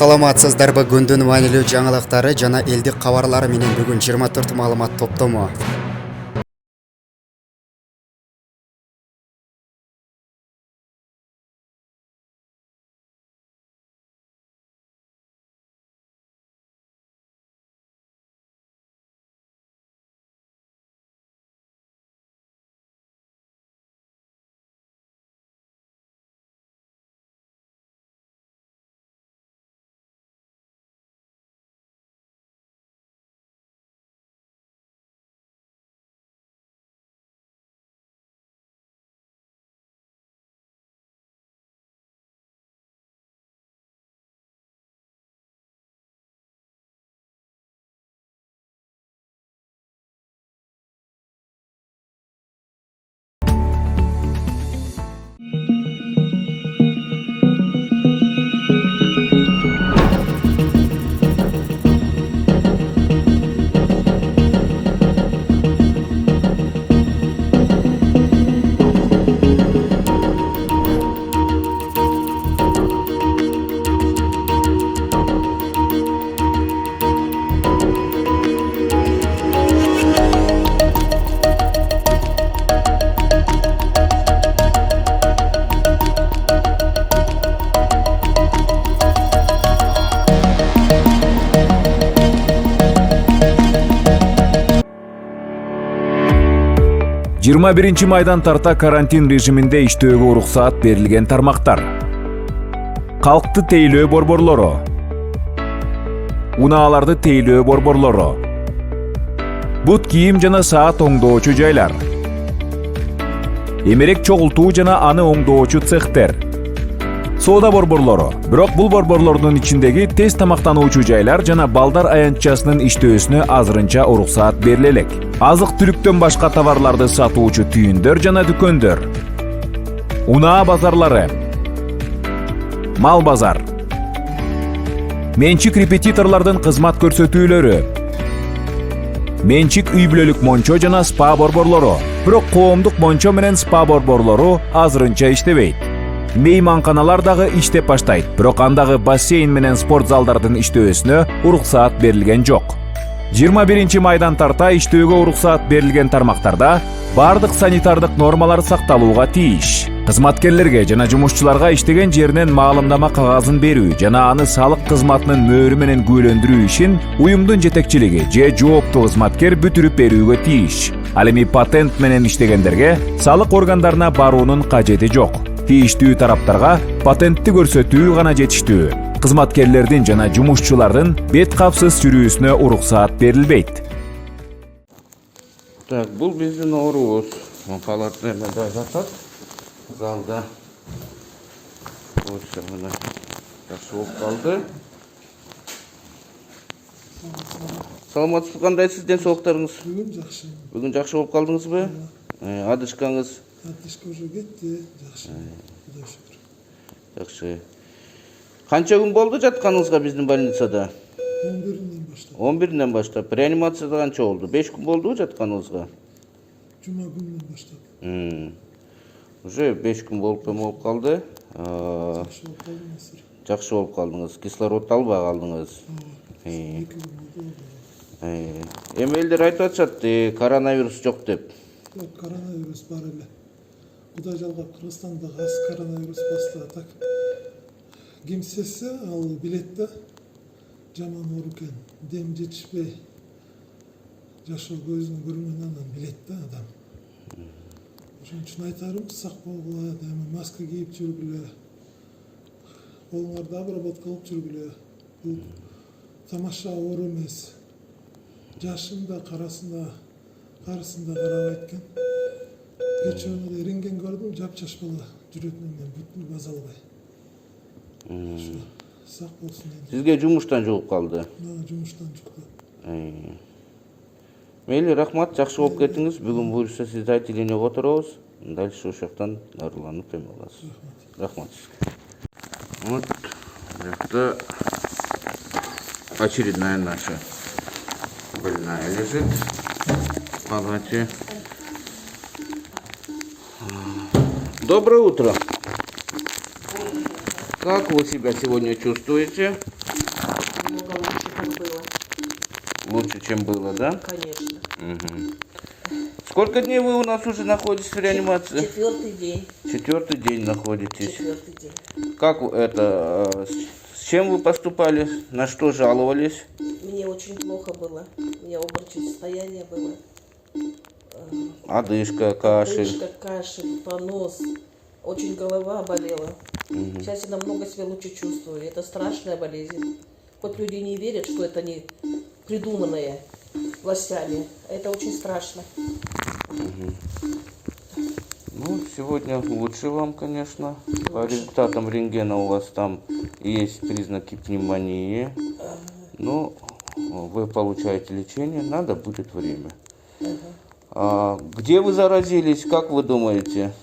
Саламатсыздарбы, күндүн маанилүү жаңылыктары жана элдик кабарлары менен бүгүн 24 маалымат топтому. Жыйырма биринчи майдан тарта карантин режиминде иштөөгө уруксаат берилген тармактар. Калкты тейлөө борборлору, унааларды тейлөө борборлору, бут кийим жана саат оңдоочу жайлар, эмерек чогултуу жана аны оңдоочу цехтер, соода борборлору. Бирок бул борборлордун ичиндеги тез тамактануучу жайлар жана балдар аянтчасынын иштөөсүнө азырынча уруксаат бериле элек. Азык-түлүктөн башка товарларды сатуучу түйүндөр жана дүкөндөр, унаа базарлары, мал базар, менчик репетиторлордун кызмат көрсөтүүлөрү, менчик үй бүлөлүк мончо жана спа борборлору. Бирок коомдук мончо менен спа борборлору азырынча иштебейт. Мейманканалар дагы иштеп баштайт, бирок андагы бассейн менен спорт залдардын иштөөсүнө уруксаат берилген жок. 21 майдан тарта иштөөгө уруксаат берилген тармактарда бардык санитардык нормалар сакталууга тийиш. Кызматкерлерге жана жумушчуларга иштеген жеринен маалымдама кагазын берүү жана аны салык кызматынын мөөрү менен күбөлөндүрүү ишин уюмдун жетекчилиги же жооптуу кызматкер бүтүрүп берүүгө тийиш. Ал эми патент менен иштегендерге салык органдарына баруунун кажети жок. Тийиштүү тараптарга патентти көрсөтүү гана жетиштүү. Кызматкерлердин жана жумушчулардын бет капсыз жүрүүсүнө уруксаат берилбейт. Так, бул биздин оорубуз. Палатада жатат. Залда. Ошо мына жакшы болуп калды. Саламатсыз, кандайсыз, ден соолуктарыңыз? Бүгүн жакшы болуп калдыңызбы? Адышкаңыз? Адышка уже кетти, жакшы. Кудай шүкүр. Жакшы. Канча күн болду жатканыңызга биздин больницада? 11-ден баштап. 11-ден баштап. Реанимацияда канча болду? 5 күн болду жатканыңызга? Жума күнүнөн баштап. Уже 5 күн болуп калды. Жакшы болуп калдыңыз. Жакшы болуп калдыңыз. Кислород албай калдыңыз. 2 күн болду. Эми элдер айтып атышат, коронавирус жок деп. Жок, коронавирус бар эле. Кудай жалгап, Кыргызстанда аз коронавирус басты. Так ким сезсе ал билет да жаман оору экен, дем жетишпей жашоо көзүнө көрүнгөн анан билет да адам. Ошон үчүн айтарым, сак болгула, маска кийип жүргүлө, колуңарды обработка кылып жүргүлө. Бул тамаша оору эмес. Жашын да, карасын да, карысын да карабайт экен. Кечээ рентген көрдүм, жапжаш бала жүрөтүнөн бүтүн базалбай. Сак болсун дейм. Сизге жумуштан жугуп калды? Жумуштан жукту. Мейли, рахмат, жакшы болуп кеттиңиз. Бүгүн буюрса сизди отделениеге которобуз. Дальше ошол жактан дарыланып эме аласыз. Рахмат. Вот, это очередная наша больная лежит в палате. Доброе утро. Как вы себя сегодня чувствуете? лучше, чем было, да? Конечно. Мгм. Сколько дней вы у нас уже находитесь в реанимации? 4-й день. 4-й день находитесь. 4-й день. Как это, с чем вы поступали, на что жаловались? Мне очень плохо было. У меня обморочное состояние было. Одышка, кашель. Одышка, кашель, понос. Очень голова болела. Сейчас я намного себя лучше чувствую. Это страшная болезнь. Хоть люди не верят, что это не придуманное властями. Это очень страшно. Ну, сегодня лучше вам, конечно. По результатам рентгена у вас там есть признаки пневмонии. Но вы получаете лечение, надо будет время. А где вы заразились, как вы думаете?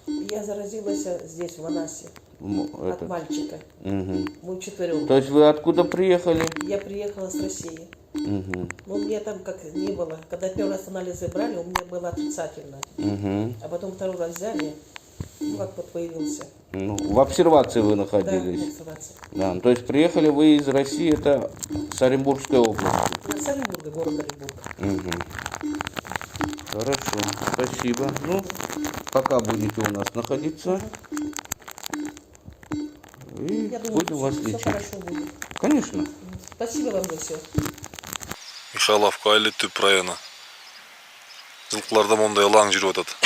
Я заразилась здесь, в Анасе, от мальчика. Мгм. Мы вчетвером. То есть вы откуда приехали? Я приехала с России. Мгм. Ну, мне там как не было. Когда первый раз анализы брали, у меня было отрицательно. Мгм. А потом второй раз взяли, ну, как вот появился. Ну, в обсервации вы Да, находились? обсервация. Да. То есть приехали вы из России, это с Оренбургской области? Из Оренбурга, город Оренбург. Мгм. Хорошо, спасибо. Ну, пока будете у нас находиться, и Я думаю, будем вас все лечить. хорошо будет. Конечно. Спасибо вам за все. Михайловка айылы түп районы. Жылқыларда мондай ылаң жүрүп атат.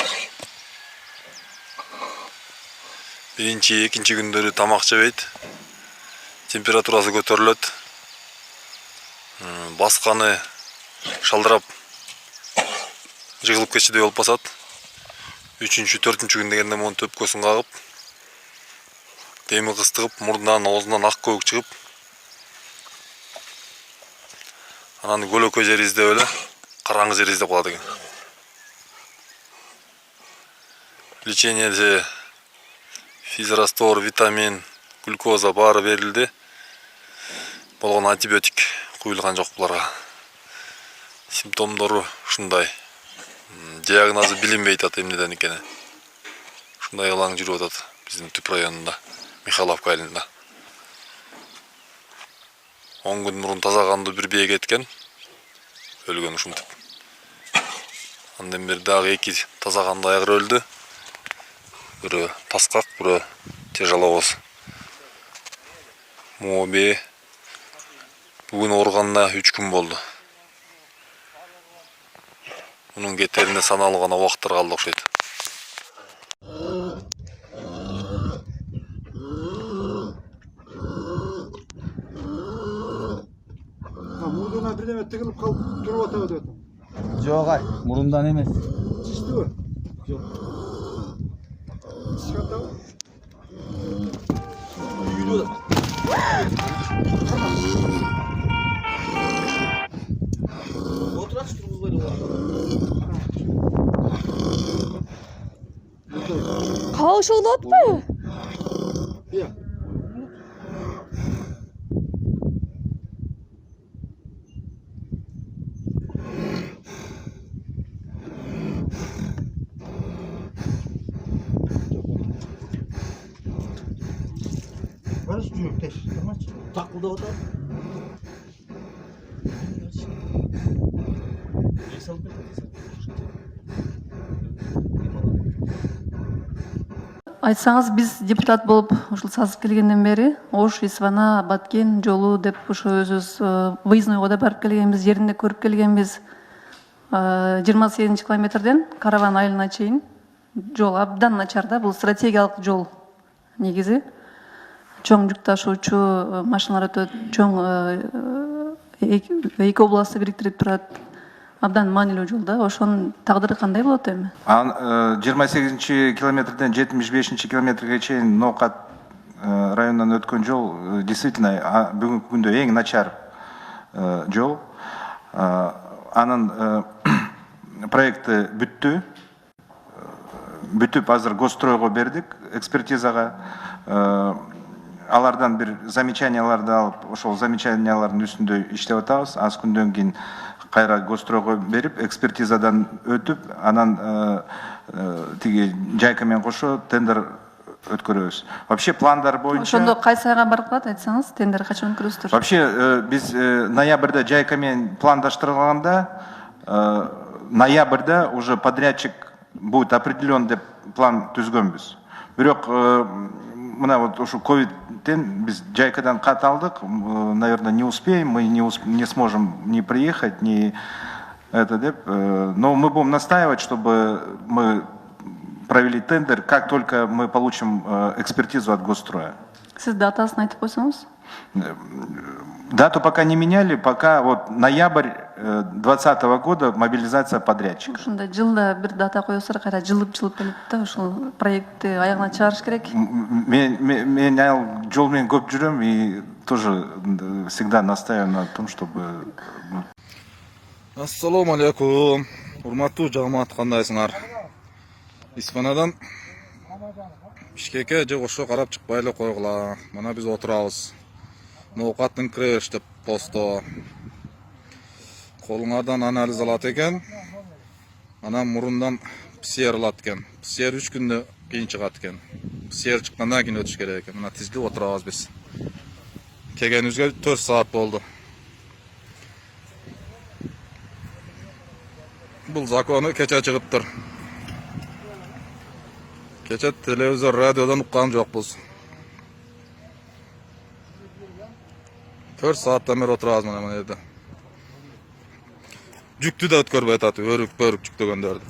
Биринчи, экинчи күндөрү тамак жебейт. Температурасы көтөрүлөт. Басканы шалдырап жыгылып кетчүдөй болуп басат. 3-чү, 4-чү күн дегенде монун төпкөсүн кагып, деми кыстыгып, мурдунан, оозунан ак көбүк чыгып, анан көлөкө жер издеп эле караңгы жер издеп калат экен. Лечениеде физраствор, витамин, глюкоза баары берилди. Болгон антибиотик куюлган жок буларга. Симптомдору ушундай. Диагнозу билинбейт ат эмнеден экени. Ушундай ылаң жүрүп атат биздин түп районунда, Михайловка айылында. 10 күн мурун таза канды бир бие кеткен. Өлгөн ушинтип. Андан бери дагы 2 таза канды айгыр өлдү. Бирөө таскак, бирөө тяжеловоз. Моби бүгүн ооруганына 3 күн болду. Мунун кетерине саналуу гана убакыттар калды окшойт. Мурдуна бирдеме тыгылып калып туруп атабы деп атам. Жок ай, мурундан эмес. Чичтиби? Жок. Чичип атабы? Үйдө. Отырасыз, тургузбай эле. Калышы болот атпайбы? Иә. Барыш жүрөктеш. Такылдап атат. Айтсаңыз, биз депутат болуп ушул сазып келгенден бери Ош, Исвана, Баткен жолу деп ошо өзүбүз выезднойго да барып келгенбиз, жеринде көрүп келгенбиз. 28 километрден Караван айылына чейин жол абдан начар да, бул стратегиялык жол негизи. Чоң жүк ташуучу машиналар өтөт, чоң эки областты бириктирип турат. Абдан маанилүү жол да, ошонун тагдыры кандай болот эми? 28 километрден 75 километрге чейин Ноокат районунан өткөн жол действительно бүгүнкү күндө эң начар жол. Анын проекти бүттү. Бүтүп азыр Госстройго бердик, экспертизага. Алардан бир замечанияларды алып, ошол замечаниялардын үстүндө иштеп атабыз. Аз күндөн кийин кайра Госстройго берип, экспертизадан өтүп, анан тиги жайка менен кошо тендер өткөрөбүз. Вообще пландар боюнча ошондо кайсы айга барып калат айтсаңыз, тендер качан өткөрөсүздөр? вообще биз ноябрда жайка менен пландаштырганда ноябрда уже подрядчик будет определен деп план түзгөнбүз. Бирок мына вот ушу ковидтен биз жайкадан кат алдык, наверное, не успеем, мы не сможем ни приехать, ни это деп, но мы будем настаивать, чтобы мы провели тендер, как только мы получим экспертизу от Госстроя. Сиз датасын айтып койсоңуз? Дату пока не меняли, пока вот ноябрь 2020 года мобилизация подрядчика. Ушундай жылда бир дата коесур, кайра жылып келет да, ушул проектти аягына чыгарыш керек. Мен жол менен көп жүрөм и тоже всегда настаиваю на том, чтобы... Ассаламу алейкум. Урматтуу жамаат, кандайсыңар? Испанадан Бишкекке же ошо карап чыкпайлы койгула. Мына биз отурабыз. Ноокаттын креш деп посто. Колуңардан анализ алат экен. Анан мурундан ПСР алат экен. ПСР 3 күндө кийин чыгат экен. ПСР чыккандан кийин өтүш керек экен. Мына тизилип отурабыз биз. Келгенибизге 4 саат болду. Бул закону кече чыгыптыр. Кече телевизор, радиодон уккан жокпуз. 4 сааттан бери отурабыз мына жерде. Жүктү да өткөрбөй атат, өрүк жүктөгөндөрдү.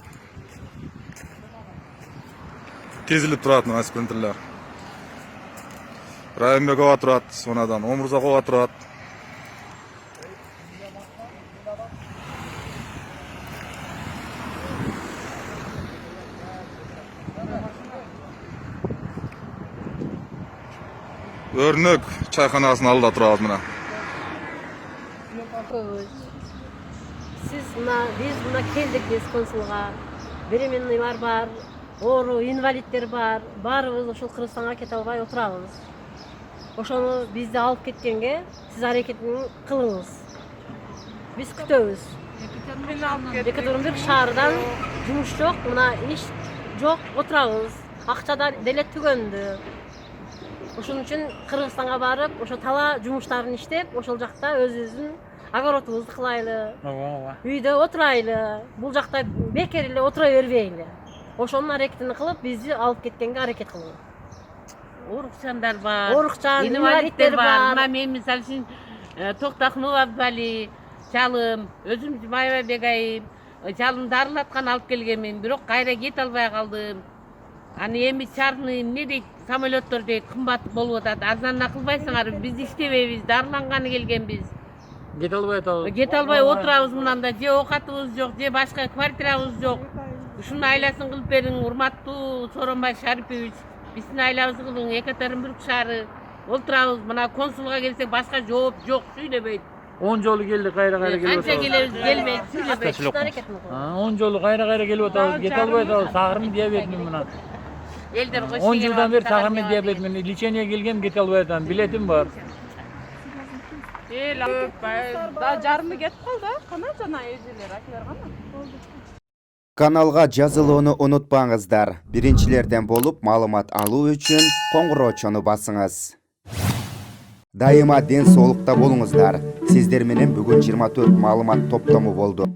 Тезилип турат мына спринтерлер. Райымбекова турат, сонадан Омурзакова турат. Өрнөк чайканасынын алдында турабыз мына. Biz buna keldik biz konsulga. Беременныйлар бар, оору инвалидтер бар. Баарыбыз ошол Кыргызстанга кете албай отурабыз. Ошону бизди алып кеткенге сиз аракетин кылыңыз. Биз күтөбүз. Екатеринбург шаарынан жумуш жок, мына иш жок, отурабыз. Акча да деле түгөндү. Ошон үчүн Кыргызстанга барып, ошо тала жумуштарын иштеп, ошол жакта өзүбүздүн огородубузду кылайлы. Үйдө отурайлы. Бул жакта бекер эле отура бербейли. Ошонун аракетин кылып, бизди алып кеткенге аракет кылуу. Орукчандар бар, инвалидтер бар. Мына мен мисалы үчүн Токтохунова Абдали, жалым, өзүм Майба Бегайым, жалым дарылаткан алып келгенмин, бирок кайра кете албай калдым. Аны эми чарный эмне дейт, самолеттор дейт, кымбат болуп атат. Арзанына кылбайсыңар, биз иштебейбиз, дарыланганы келгенбиз. Кете албай атабыз. Кете албай отурабыз мынанда, же оокатыбыз жок, же башка квартирабыз жок. Ушунун айласын кылып бериң, урматтуу Сооронбай Шарипович. Биздин айлабызды кылың, Екатеринбург шаары. Отурабыз, мына консулга келсек башка жооп жок, сүйлөбөйт. 10 жолу келди, кайра келип атабыз. Канча келебиз, келбейт, сүйлөбөйт. 10 жолу кайра келип атабыз. Кете албай атабыз. Сагырмын диабетмин мына. 10 жылдан бeri сагырмын диабетмин. Лечение келгем, кете албай атам. Билетим бар. Да жарымы кетип калды, кана жана эжелер, акилер кана. Каналга жазылууну унутпаңыздар. Биринчилерден болуп маалымат алуу үчүн коңгуроочону басыңыз. Дайыма ден соолукта болуңуздар. Сиздер менен бүгүн 24 маалымат топтому болду.